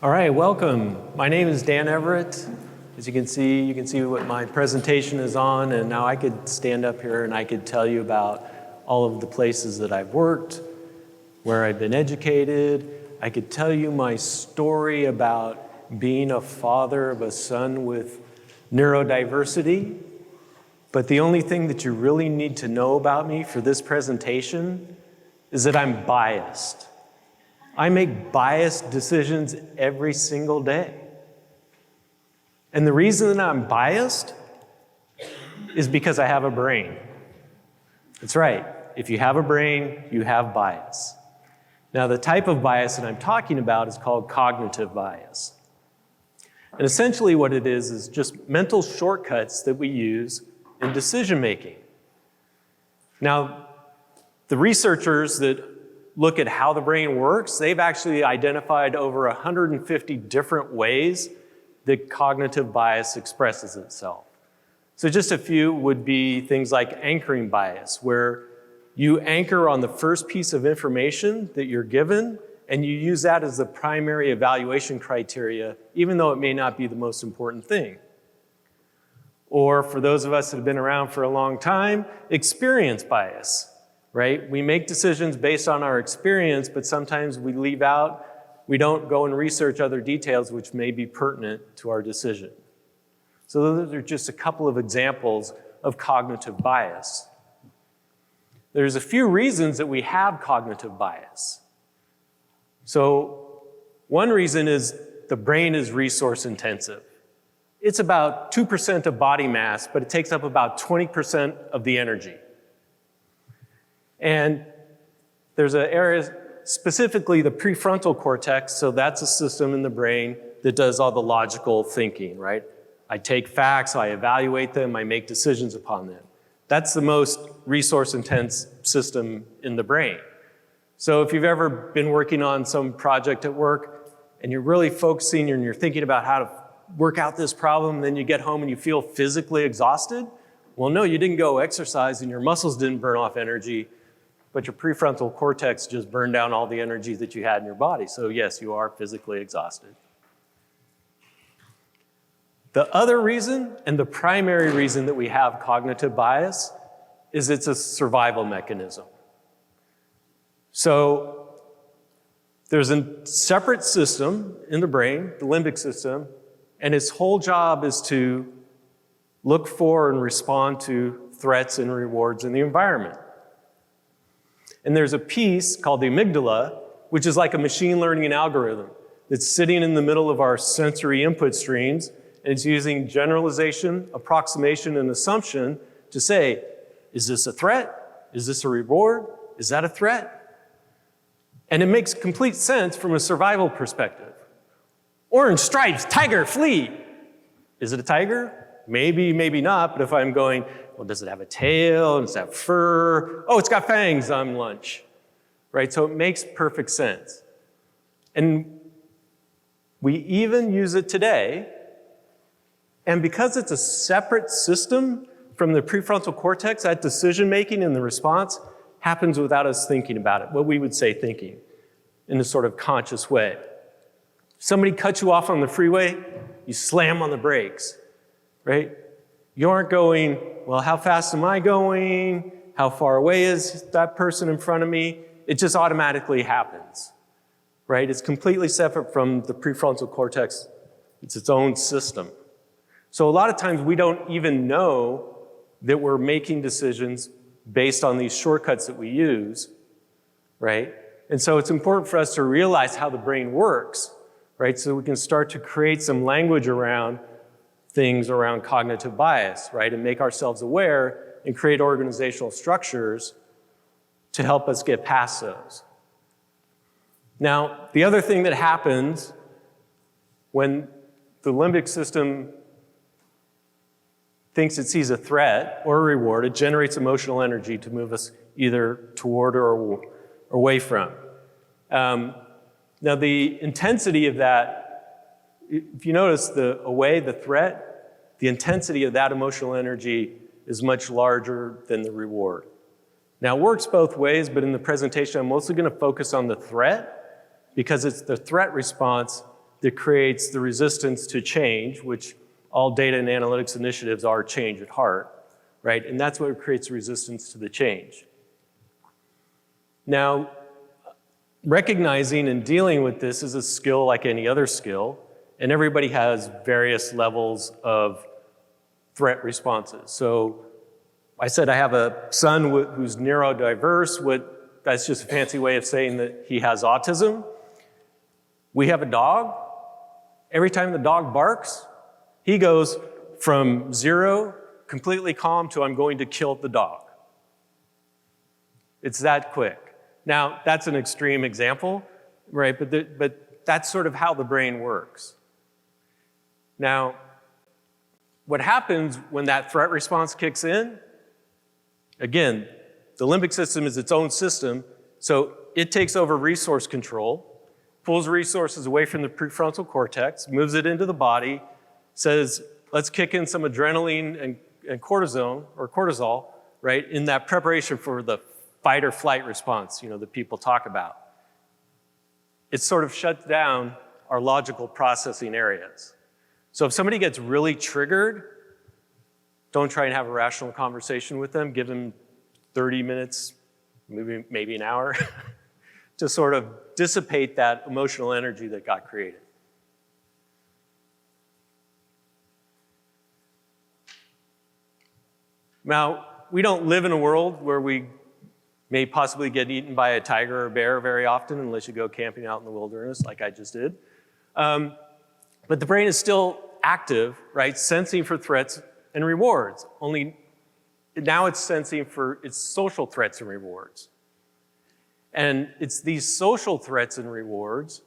All right, welcome. My name is Dan Everett. As you can see what my presentation is on, and now I could stand up here and I could tell you about all of the places that I've worked, where I've been educated. I could tell you my story about being a father of a son with neurodiversity. But the only thing that you really need to know about me for this presentation is that I'm biased. I make biased decisions every single day. And the reason that I'm biased is because I have a brain. That's right. If you have a brain, you have bias. Now, the type of bias that I'm talking about is called cognitive bias. And essentially what it is just mental shortcuts that we use in decision making. Now, the researchers that look at how the brain works, they've actually identified over 150 different ways that cognitive bias expresses itself. So just a few would be things like anchoring bias, where you anchor on the first piece of information that you're given, and you use that as the primary evaluation criteria, even though it may not be the most important thing. Or for those of us that have been around for a long time, experience bias. Right? We make decisions based on our experience, but sometimes we don't go and research other details which may be pertinent to our decision. So those are just a couple of examples of cognitive bias. There's a few reasons that we have cognitive bias. So one reason is the brain is resource intensive. It's about 2% of body mass, but it takes up about 20% of the energy. And there's an area, specifically the prefrontal cortex, so that's a system in the brain that does all the logical thinking, right? I take facts, I evaluate them, I make decisions upon them. That's the most resource-intense system in the brain. So if you've ever been working on some project at work and you're really focusing and you're thinking about how to work out this problem, then you get home and you feel physically exhausted, well, no, you didn't go exercise and your muscles didn't burn off energy, but your prefrontal cortex just burned down all the energy that you had in your body. So yes, you are physically exhausted. The other reason, and the primary reason that we have cognitive bias, is it's a survival mechanism. So there's a separate system in the brain, the limbic system, and its whole job is to look for and respond to threats and rewards in the environment. And there's a piece called the amygdala, which is like a machine learning algorithm that's sitting in the middle of our sensory input streams, and it's using generalization, approximation, and assumption to say, is this a threat? Is this a reward? Is that a threat? And it makes complete sense from a survival perspective. Orange stripes, tiger, flee. Is it a tiger? Maybe, maybe not, but if I'm going, well, does it have a tail? Does it have fur? Oh, it's got fangs on lunch, right? So it makes perfect sense. And we even use it today, and because it's a separate system from the prefrontal cortex, that decision-making and the response happens without us thinking about it, what we would say thinking, in a sort of conscious way. Somebody cuts you off on the freeway, you slam on the brakes, right? You aren't going, well, how fast am I going? How far away is that person in front of me? It just automatically happens, right? It's completely separate from the prefrontal cortex. It's its own system. So a lot of times we don't even know that we're making decisions based on these shortcuts that we use, right? And so it's important for us to realize how the brain works, right? So we can start to create some language around things around cognitive bias, right? And make ourselves aware and create organizational structures to help us get past those. Now, the other thing that happens when the limbic system thinks it sees a threat or a reward, it generates emotional energy to move us either toward or away from. Now, the intensity of that, if you notice the threat, the intensity of that emotional energy is much larger than the reward. Now, it works both ways, but in the presentation, I'm mostly going to focus on the threat because it's the threat response that creates the resistance to change, which all data and analytics initiatives are change at heart, right? And that's what creates resistance to the change. Now, recognizing and dealing with this is a skill like any other skill, and everybody has various levels of threat responses. So I said I have a son who's neurodiverse. That's just a fancy way of saying that he has autism. We have a dog. Every time the dog barks, he goes from 0, completely calm, to I'm going to kill the dog. It's that quick. Now, that's an extreme example, right? But that's sort of how the brain works. Now, what happens when that threat response kicks in? Again, the limbic system is its own system, so it takes over resource control, pulls resources away from the prefrontal cortex, moves it into the body, says, let's kick in some adrenaline and cortisol, right, in that preparation for the fight or flight response, that people talk about. It sort of shuts down our logical processing areas. So if somebody gets really triggered, don't try and have a rational conversation with them. Give them 30 minutes, maybe an hour, to sort of dissipate that emotional energy that got created. Now, we don't live in a world where we may possibly get eaten by a tiger or a bear very often, unless you go camping out in the wilderness like I just did. But the brain is still active, right, sensing for threats and rewards. Only now it's sensing for its social threats and rewards. And it's these social threats and rewards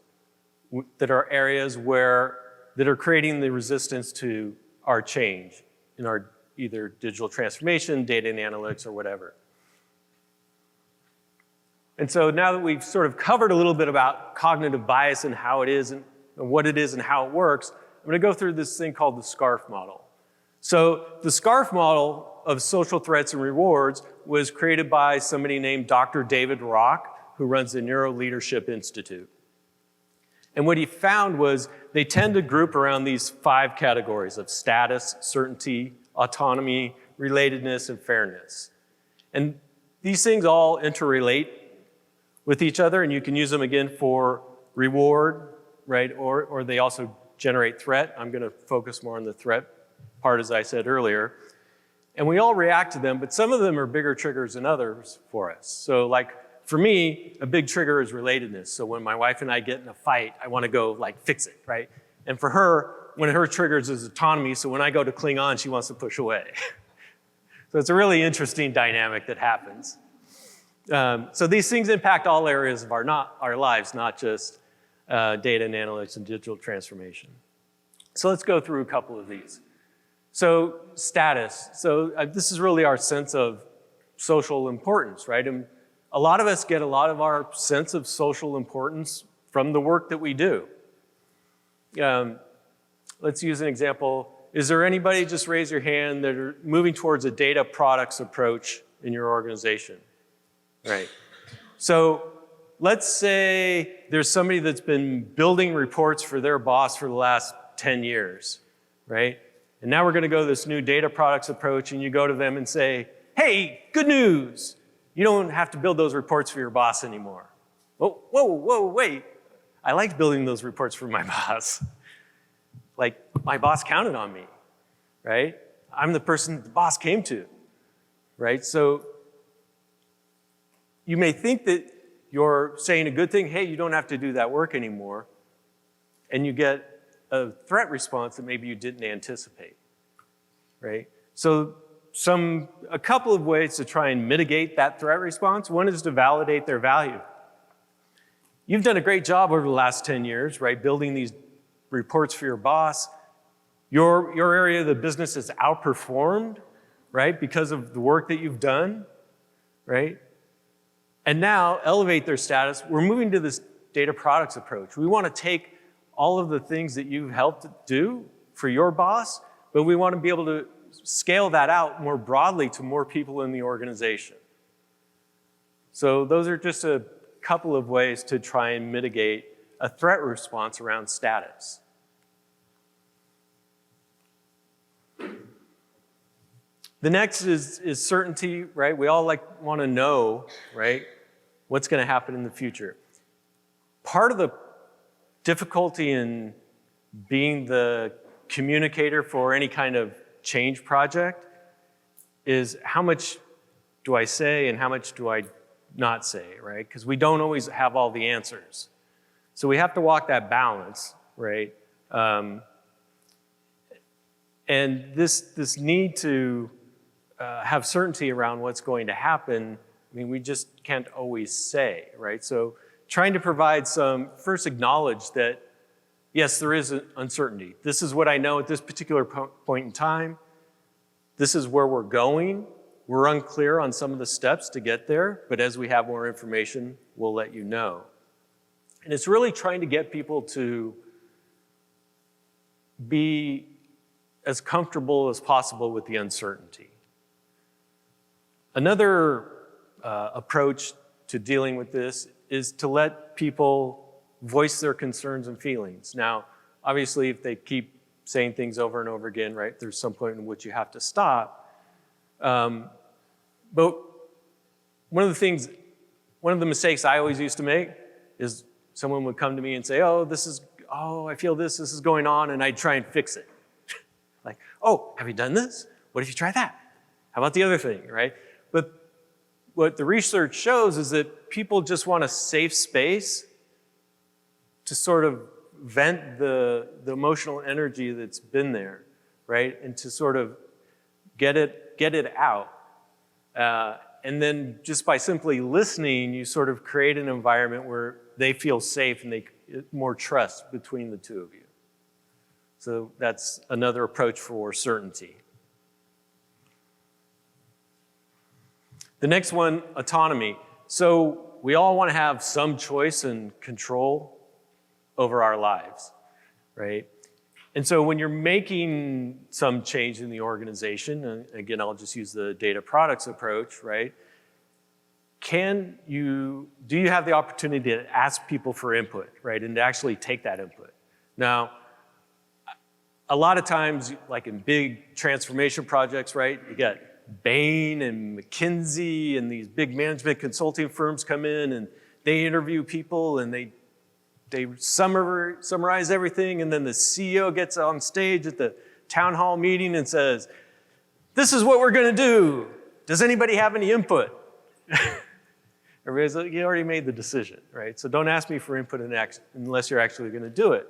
that are areas that are creating the resistance to our change in our either digital transformation, data and analytics, or whatever. And so now that we've sort of covered a little bit about cognitive bias and how it is and what it is and how it works, I'm going to go through this thing called the SCARF model. So the SCARF model of social threats and rewards was created by somebody named Dr. David Rock, who runs the Neuro Leadership Institute. And what he found was they tend to group around these 5 categories of status, certainty, autonomy, relatedness, and fairness. And these things all interrelate with each other, and you can use them again for reward, right? Or they also generate threat. I'm going to focus more on the threat part, as I said earlier. And we all react to them, but some of them are bigger triggers than others for us. So like for me, a big trigger is relatedness. So when my wife and I get in a fight, I want to go like fix it, right? And for her, one of her triggers is autonomy. So when I go to cling on, she wants to push away. So it's a really interesting dynamic that happens. So these things impact all areas of our lives, not just data and analytics and digital transformation. So let's go through a couple of these. So status. So this is really our sense of social importance, right? And a lot of us get a lot of our sense of social importance from the work that we do. Let's use an example. Is there anybody, just raise your hand, that are moving towards a data products approach in your organization? Right. So let's say there's somebody that's been building reports for their boss for the last 10 years, right? And now we're going to go to this new data products approach, and you go to them and say, hey, good news. You don't have to build those reports for your boss anymore. Whoa, wait. I liked building those reports for my boss. Like, my boss counted on me, right? I'm the person the boss came to, right? So you may think that you're saying a good thing, hey, you don't have to do that work anymore, and you get a threat response that maybe you didn't anticipate, right? So a couple of ways to try and mitigate that threat response. One is to validate their value. You've done a great job over the last 10 years, right, building these reports for your boss. Your area of the business has outperformed, right, because of the work that you've done, right? And now elevate their status. We're moving to this data products approach. We want to take all of the things that you've helped do for your boss, but we want to be able to scale that out more broadly to more people in the organization. So those are just a couple of ways to try and mitigate a threat response around status. The next is certainty, right? We all want to know, right, what's going to happen in the future. Part of the difficulty in being the communicator for any kind of change project is how much do I say and how much do I not say, right? Because we don't always have all the answers. So we have to walk that balance, right? And this need to have certainty around what's going to happen, I mean, we just can't always say, right? So trying to provide first acknowledge that, yes, there is uncertainty. This is what I know at this particular point in time. This is where we're going. We're unclear on some of the steps to get there, but as we have more information, we'll let you know. And it's really trying to get people to be as comfortable as possible with the uncertainty. Another approach to dealing with this is to let people voice their concerns and feelings. Now, obviously, if they keep saying things over and over again, right, there's some point in which you have to stop. But one of the mistakes I always used to make is someone would come to me and say, I feel this is going on, and I'd try and fix it. Like, oh, have you done this? What if you try that? How about the other thing, right? But what the research shows is that people just want a safe space to sort of vent the emotional energy that's been there, right? And to sort of get it out. And then just by simply listening, you sort of create an environment where they feel safe and more trust between the two of you. So that's another approach for certainty. The next one, autonomy. So we all want to have some choice and control over our lives, right? And so when you're making some change in the organization, and again, I'll just use the data products approach, right? Do you have the opportunity to ask people for input, right? And to actually take that input. Now, a lot of times, like in big transformation projects, right? You got Bain and McKinsey and these big management consulting firms come in and they interview people and they summarize everything, and then the CEO gets on stage at the town hall meeting and says, "This is what we're going to do. Does anybody have any input?" Everybody's like, "You already made the decision," right? So don't ask me for input unless you're actually going to do it.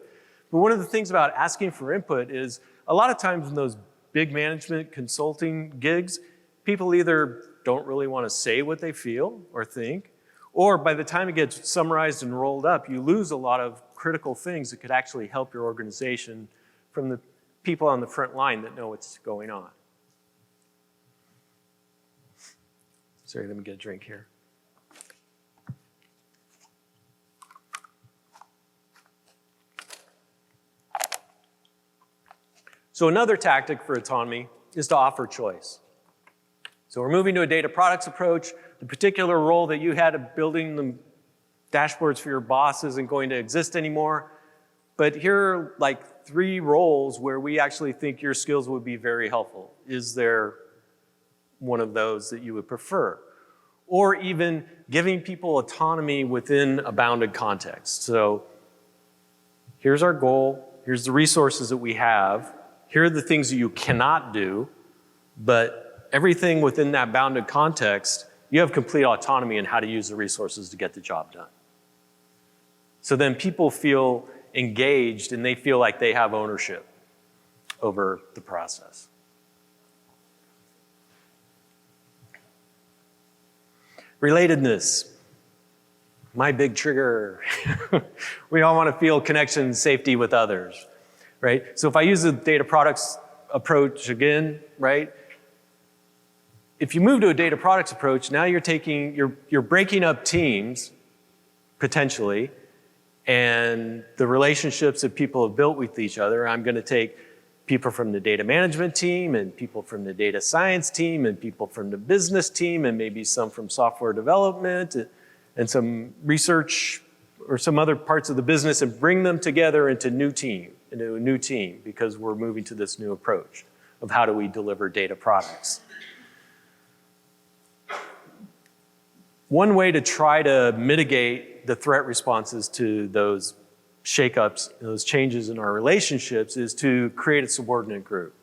But one of the things about asking for input is a lot of times in those big management consulting gigs, people either don't really want to say what they feel or think, or by the time it gets summarized and rolled up, you lose a lot of critical things that could actually help your organization from the people on the front line that know what's going on. Sorry, let me get a drink here. So another tactic for autonomy is to offer choice. So we're moving to a data products approach. The particular role that you had of building the dashboards for your boss isn't going to exist anymore. But here are like 3 roles where we actually think your skills would be very helpful. Is there one of those that you would prefer? Or even giving people autonomy within a bounded context. So here's our goal. Here's the resources that we have. Here are the things that you cannot do. But everything within that bounded context, you have complete autonomy in how to use the resources to get the job done. So then people feel engaged and they feel like they have ownership over the process. Relatedness, my big trigger. We all want to feel connection and safety with others, right? So if I use the data products approach again, right? If you move to a data products approach, now you're breaking up teams, potentially, and the relationships that people have built with each other. I'm going to take people from the data management team and people from the data science team and people from the business team and maybe some from software development and some research or some other parts of the business and bring them together into a new team, because we're moving to this new approach of how do we deliver data products. One way to try to mitigate the threat responses to those shakeups, those changes in our relationships, is to create a subordinate group.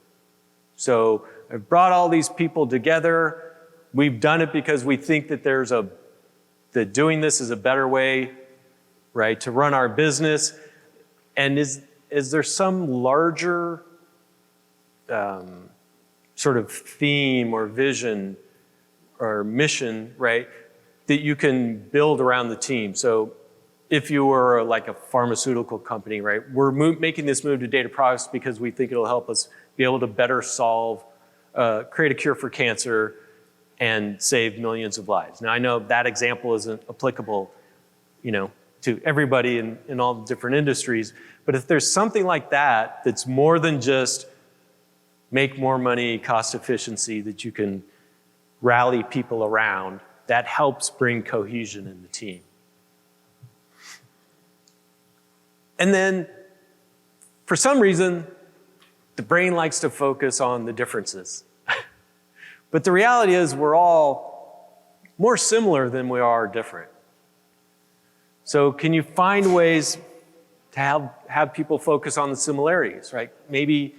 So I've brought all these people together. We've done it because we think that that doing this is a better way, right, to run our business. And is there some larger sort of theme or vision or mission, right, that you can build around the team? So if you were like a pharmaceutical company, right, we're making this move to data products because we think it'll help us be able to better solve, create a cure for cancer and save millions of lives. Now, I know that example isn't applicable, to everybody in all the different industries, but if there's something like that that's more than just make more money, cost efficiency, that you can rally people around, that helps bring cohesion in the team. And then, for some reason, the brain likes to focus on the differences. But the reality is we're all more similar than we are different. So can you find ways to have people focus on the similarities, right? Maybe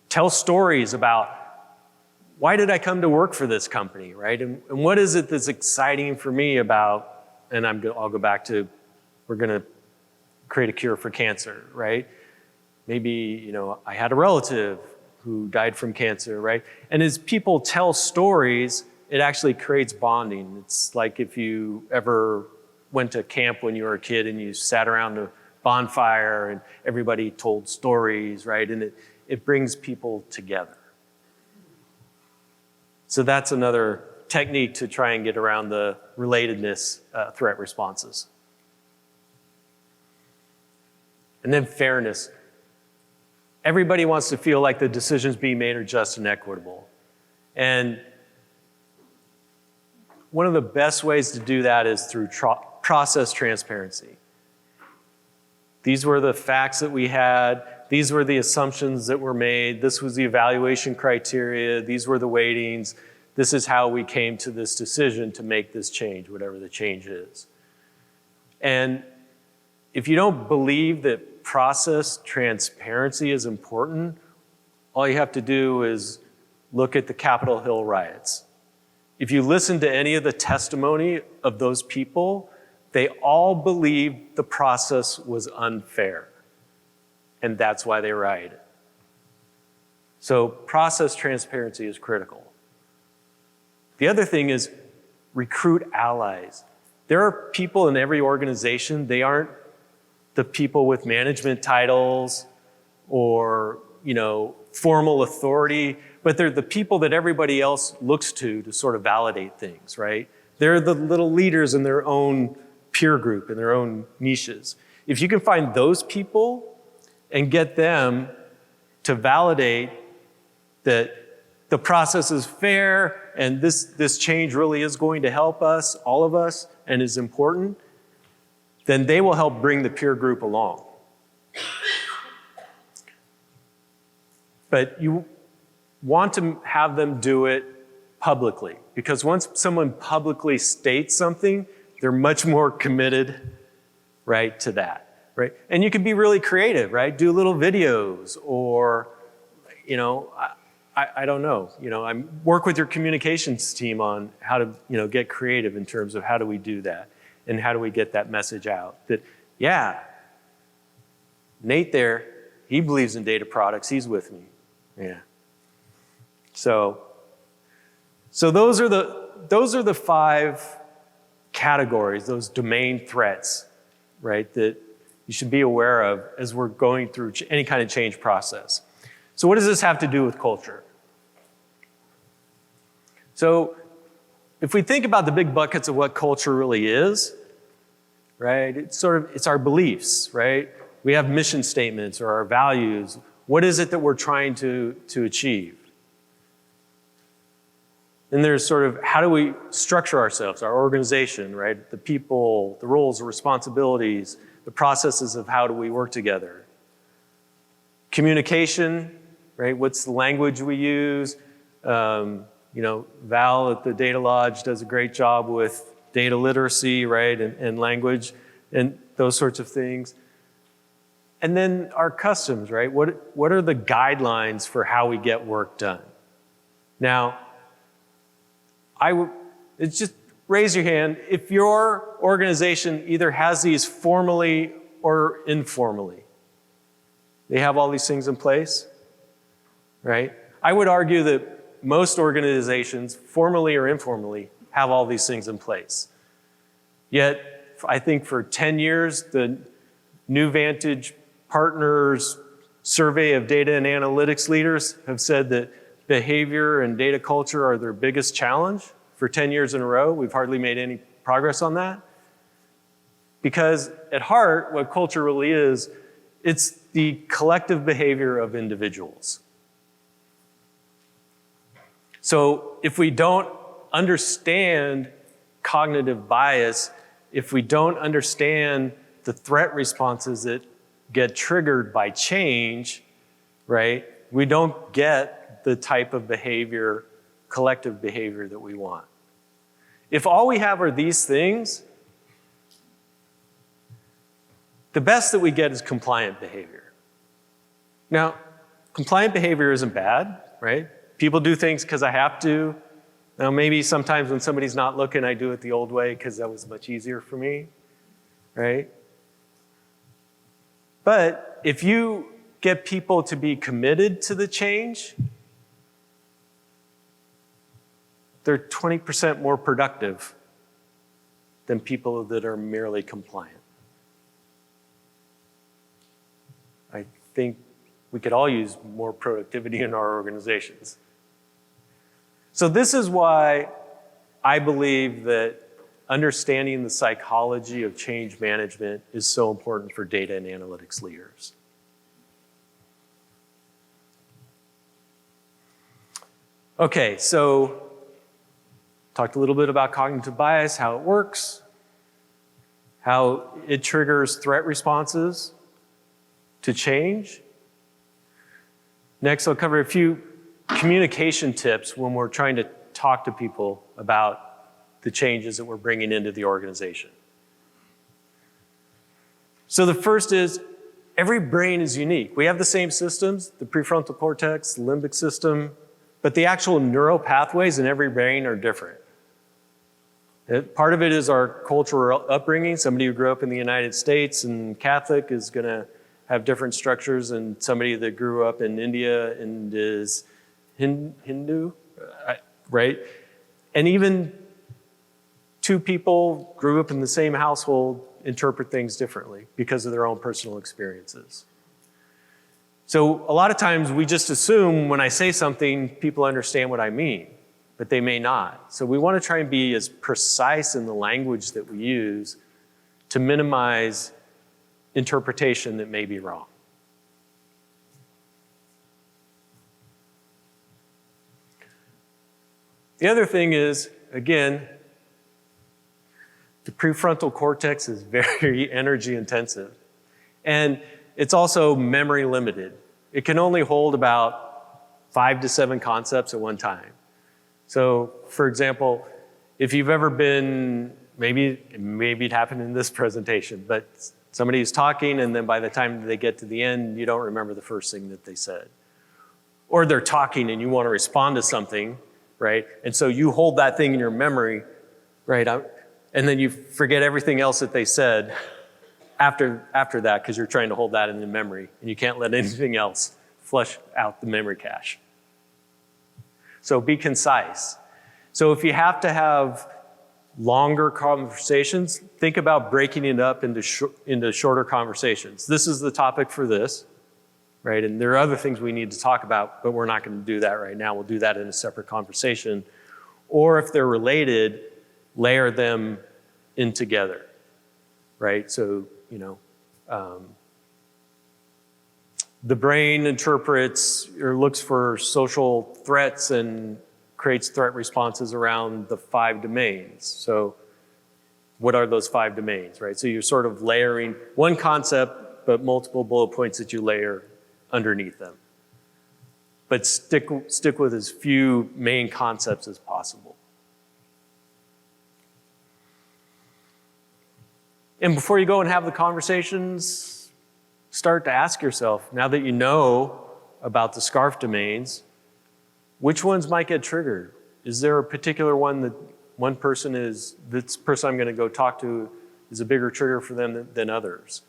tell stories about, why did I come to work for this company, right? And what is it that's exciting for me about, and I'll go back to, we're gonna create a cure for cancer, right? Maybe, I had a relative who died from cancer, right? And as people tell stories, it actually creates bonding. It's like if you ever went to camp when you were a kid and you sat around a bonfire and everybody told stories, right? And it brings people together. So that's another technique to try and get around the relatedness threat responses. And then fairness. Everybody wants to feel like the decisions being made are just and equitable. And one of the best ways to do that is through process transparency. These were the facts that we had. These were the assumptions that were made. This was the evaluation criteria. These were the weightings. This is how we came to this decision to make this change, whatever the change is. And if you don't believe that process transparency is important, all you have to do is look at the Capitol Hill riots. If you listen to any of the testimony of those people, they all believed the process was unfair. And that's why they rioted. So process transparency is critical. The other thing is recruit allies. There are people in every organization, they aren't the people with management titles or, formal authority, but they're the people that everybody else looks to sort of validate things, right? They're the little leaders in their own peer group, in their own niches. If you can find those people and get them to validate that the process is fair and this change really is going to help us, all of us, and is important, then they will help bring the peer group along. But you want to have them do it publicly, because once someone publicly states something, they're much more committed, right, to that, right? And you can be really creative, right? Do little videos or, I don't know. I work with your communications team on how to, get creative in terms of how do we do that and how do we get that message out that, yeah, Nate there, he believes in data products. He's with me. Yeah. So those are the 5 categories, those domain threats, right, that you should be aware of as we're going through any kind of change process. So what does this have to do with culture? So if we think about the big buckets of what culture really is, right, it's our beliefs, right? We have mission statements or our values. What is it that we're trying to achieve? Then there's sort of how do we structure ourselves, our organization, right? The people, the roles, the responsibilities, the processes of how do we work together. Communication, right? What's the language we use? Val at the Data Lodge does a great job with data literacy, right? And language and those sorts of things. And then our customs, right? What are the guidelines for how we get work done? Now, it's just raise your hand if your organization either has these formally or informally. They have all these things in place, right? I would argue that most organizations, formally or informally, have all these things in place. Yet, I think for 10 years, the New Vantage Partners survey of data and analytics leaders have said that behavior and data culture are their biggest challenge. For 10 years in a row, we've hardly made any progress on that. Because at heart, what culture really is, it's the collective behavior of individuals. So if we don't understand cognitive bias, if we don't understand the threat responses that get triggered by change, right, we don't get the type of behavior, collective behavior that we want. If all we have are these things, the best that we get is compliant behavior. Now, compliant behavior isn't bad, right? People do things because I have to. Now, maybe sometimes when somebody's not looking, I do it the old way because that was much easier for me, right? But if you get people to be committed to the change, they're 20% more productive than people that are merely compliant. I think we could all use more productivity in our organizations. So this is why I believe that understanding the psychology of change management is so important for data and analytics leaders. Okay, so talked a little bit about cognitive bias, how it works, how it triggers threat responses to change. Next, I'll cover a few communication tips when we're trying to talk to people about the changes that we're bringing into the organization. So the first is, every brain is unique. We have the same systems, the prefrontal cortex, the limbic system, but the actual neural pathways in every brain are different. Part of it is our cultural upbringing. Somebody who grew up in the United States and Catholic is going to have different structures than somebody that grew up in India and is Hindu, right? And even two people grew up in the same household interpret things differently because of their own personal experiences. So a lot of times we just assume when I say something, people understand what I mean, but they may not. So we want to try and be as precise in the language that we use to minimize interpretation that may be wrong. The other thing is, again, the prefrontal cortex is very energy intensive. And it's also memory limited. It can only hold about 5 to 7 concepts at one time. So, for example, if you've ever been, maybe it happened in this presentation, but somebody is talking and then by the time they get to the end, you don't remember the first thing that they said. Or they're talking and you want to respond to something, right? And so you hold that thing in your memory, right? And then you forget everything else that they said after that because you're trying to hold that in the memory and you can't let anything else flush out the memory cache. So be concise. So if you have to have longer conversations, think about breaking it up into shorter conversations. This is the topic for this, right? And there are other things we need to talk about, but we're not going to do that right now. We'll do that in a separate conversation. Or if they're related, layer them in together, right? So, the brain interprets or looks for social threats and creates threat responses around the 5 domains. So what are those 5 domains, right? So you're sort of layering one concept, but multiple bullet points that you layer underneath them. But stick with as few main concepts as possible. And before you go and have the conversations, start to ask yourself, now that you know about the SCARF domains, which ones might get triggered? Is there a particular one that this person I'm going to go talk to is a bigger trigger for them than others?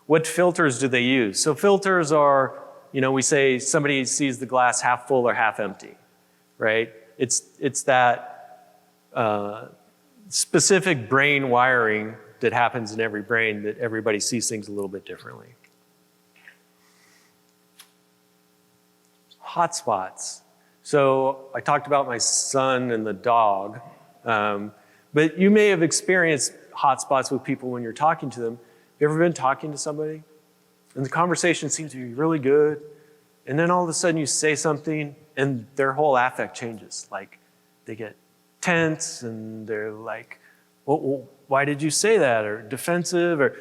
What filters do they use? So filters are, we say somebody sees the glass half full or half empty, right? It's that specific brain wiring that happens in every brain that everybody sees things a little bit differently. Hotspots. So I talked about my son and the dog, but you may have experienced hotspots with people when you're talking to them. Have you ever been talking to somebody and the conversation seems to be really good, and then all of a sudden you say something and their whole affect changes. Like they get tense and they're like, well, why did you say that? Or defensive or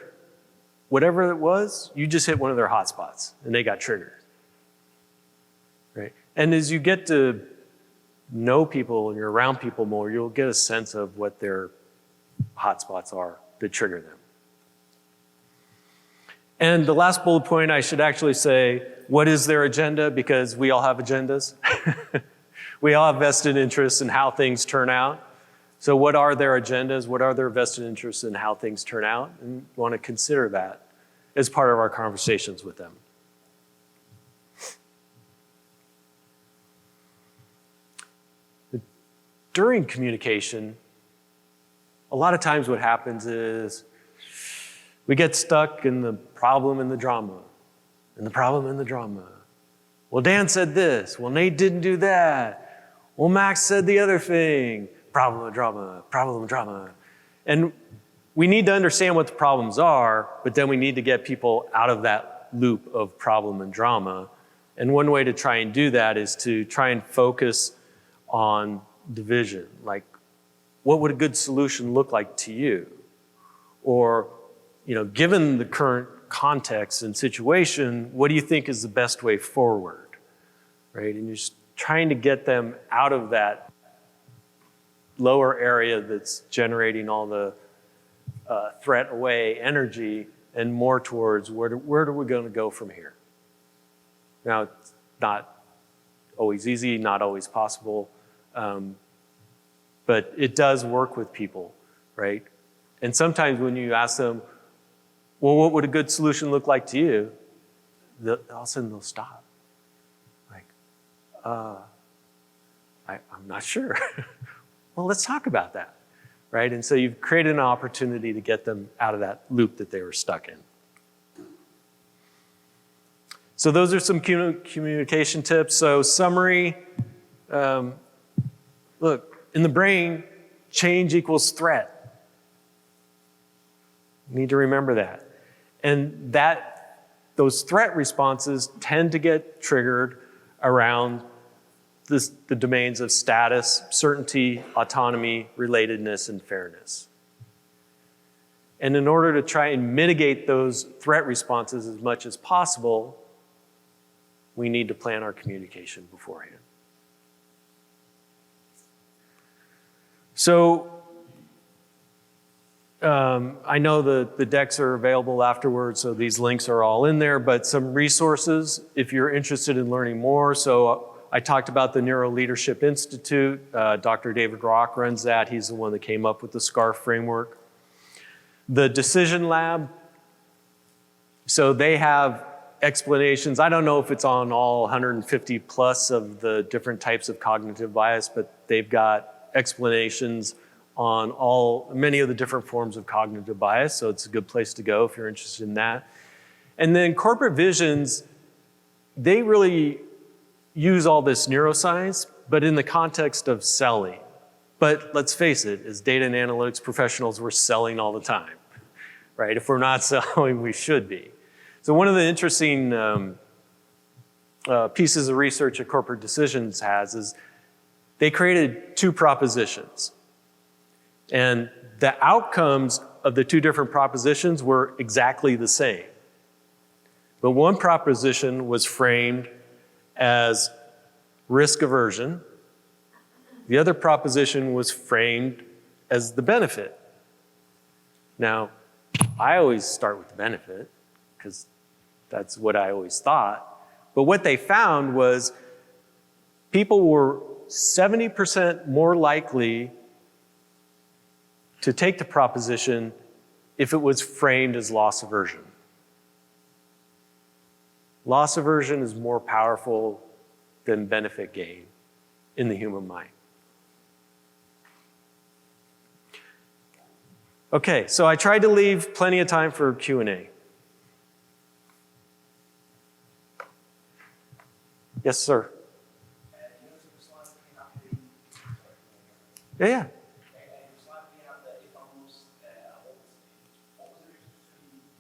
whatever it was, you just hit one of their hotspots and they got triggered. Right? And as you get to know people and you're around people more, you'll get a sense of what their hotspots are that trigger them. And the last bullet point, I should actually say, what is their agenda? Because we all have agendas. We all have vested interests in how things turn out. So what are their agendas? What are their vested interests in how things turn out? And we want to consider that as part of our conversations with them. During communication, a lot of times what happens is we get stuck in the problem and the drama, and the problem and the drama. Well, Dan said this. Well, Nate didn't do that. Well, Max said the other thing. Problem and drama, problem and drama. And we need to understand what the problems are, but then we need to get people out of that loop of problem and drama. And one way to try and do that is to try and focus on division. Like, what would a good solution look like to you? Or, given the current context and situation, what do you think is the best way forward? Right? And you're just trying to get them out of that lower area that's generating all the threat away energy and more towards where are we going to go from here? Now, it's not always easy, not always possible, but it does work with people, right? And sometimes when you ask them, well, what would a good solution look like to you? All of a sudden they'll stop. Like, I'm not sure. Well, let's talk about that, right? And so you've created an opportunity to get them out of that loop that they were stuck in. So those are some communication tips. So summary, look, in the brain, change equals threat. You need to remember that. And those threat responses tend to get triggered around the domains of status, certainty, autonomy, relatedness, and fairness. And in order to try and mitigate those threat responses as much as possible, we need to plan our communication beforehand. So I know the decks are available afterwards, so these links are all in there, but some resources if you're interested in learning more. So I talked about the Neuro Leadership Institute. Dr. David Rock runs that. He's the one that came up with the SCARF framework. The Decision Lab, so they have explanations. I don't know if it's on all 150 plus of the different types of cognitive bias, but they've got explanations on many of the different forms of cognitive bias, so it's a good place to go if you're interested in that. And then Corporate Visions, they really use all this neuroscience, but in the context of selling. But let's face it, as data and analytics professionals, we're selling all the time, right? If we're not selling, we should be. So one of the interesting pieces of research that Corporate Decisions has is they created two propositions. And the outcomes of the two different propositions were exactly the same. But one proposition was framed as risk aversion. The other proposition was framed as the benefit. Now, I always start with the benefit because that's what I always thought. But what they found was people were 70% more likely to take the proposition if it was framed as loss aversion. Loss aversion is more powerful than benefit gain in the human mind. Okay, so I tried to leave plenty of time for Q&A. Yes, sir. Yeah.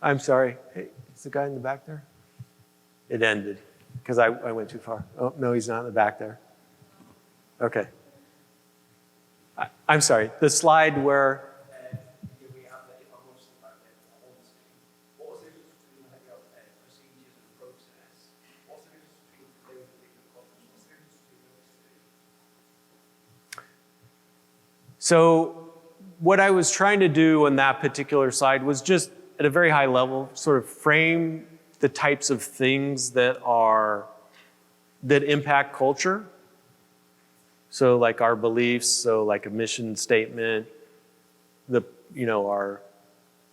I'm sorry. Hey, is the guy in the back there? It ended because I went too far. Oh, no, he's not in the back there. Okay. I'm sorry. The slide where... So what I was trying to do on that particular slide was just at a very high level sort of frame the types of things that impact culture. So like our beliefs, so like a mission statement,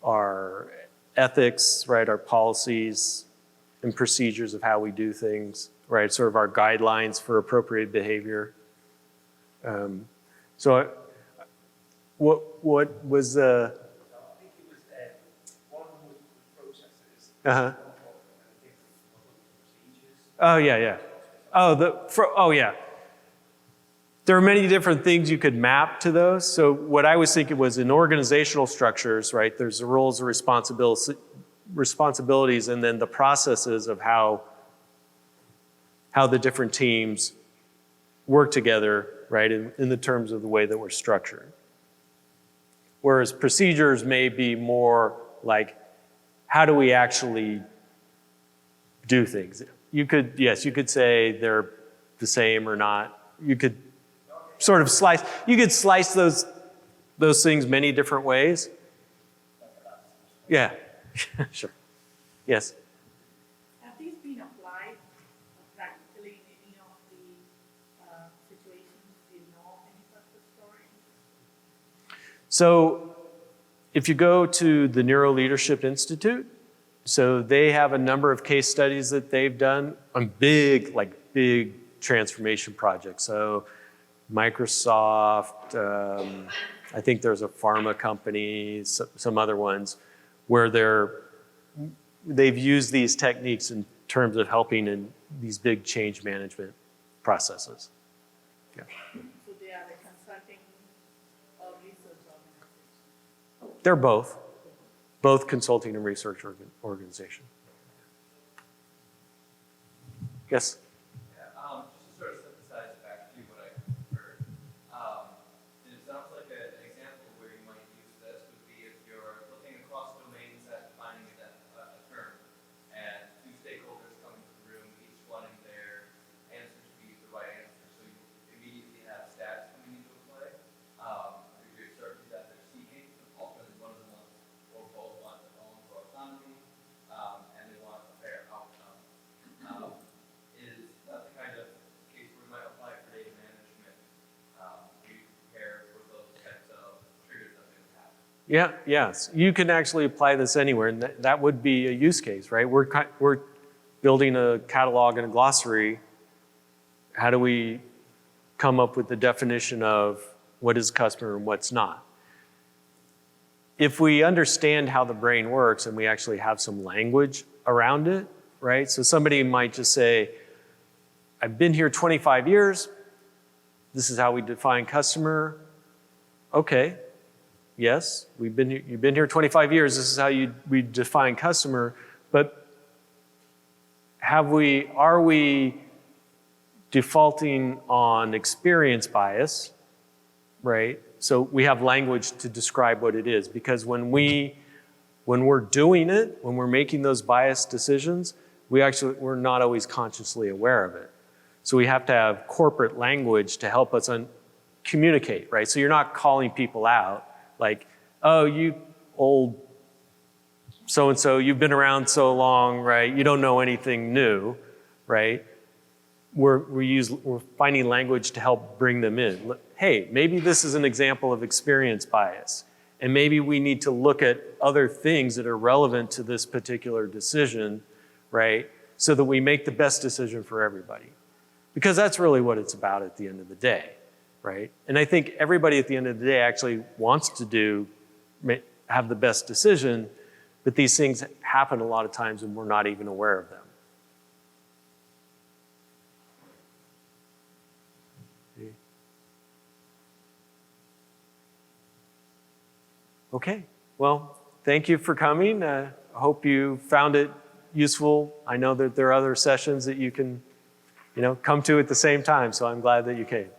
our ethics, right, our policies and procedures of how we do things, right, sort of our guidelines for appropriate behavior. What was the... I think it was one of them was processes. Uh-huh. Procedures. Oh, yeah. Yeah. There are many different things you could map to those. So what I was thinking was in organizational structures, right, there's the roles and responsibilities and then the processes of how the different teams work together, right, in the terms of the way that we're structured. Whereas procedures may be more like, how do we actually do things? You could say they're the same or not. You could sort of slice those things many different ways. Yeah, sure. Yes? Have these been applied practically in any of the situations? Do you know any such stories? So if you go to the Neuro Leadership Institute, so they have a number of case studies that they've done on big transformation projects. So Microsoft, I think there's a pharma company, some other ones, where they've used these techniques in terms of helping in these big change management processes. Yeah. So they are the consulting or research organization? They're both consulting and research organization. Yes? Just to sort of synthesize back to what I heard. And it sounds like an example where you might use this would be if you're looking across domains at defining a term, and two stakeholders come into the room, each wanting their answer to be the right answer. So you immediately have stats coming into play. Your certainty that they're seeking. Ultimately, one of them wants, or both want their own for autonomy, and they want a fair outcome. Is that the kind of case where we might apply for data management? We prepare for those types of triggers that they would have. Yeah, yes. You can actually apply this anywhere, and that would be a use case, right? We're building a catalog and a glossary. How do we come up with the definition of what is customer and what's not? If we understand how the brain works and we actually have some language around it, right? So somebody might just say, I've been here 25 years. This is how we define customer. Okay, yes, you've been here 25 years. This is how we define customer. But are we defaulting on experience bias, right? So we have language to describe what it is, because when we're doing it, when we're making those biased decisions, we're not always consciously aware of it. So we have to have corporate language to help us communicate, right? So you're not calling people out like, oh, you old so-and-so, you've been around so long, right? You don't know anything new, right? We're finding language to help bring them in. Hey, maybe this is an example of experience bias. And maybe we need to look at other things that are relevant to this particular decision, right? So that we make the best decision for everybody. Because that's really what it's about at the end of the day, right? And I think everybody at the end of the day actually wants to have the best decision, but these things happen a lot of times and we're not even aware of them. Okay, well, thank you for coming. I hope you found it useful. I know that there are other sessions that you can, come to at the same time, so I'm glad that you came.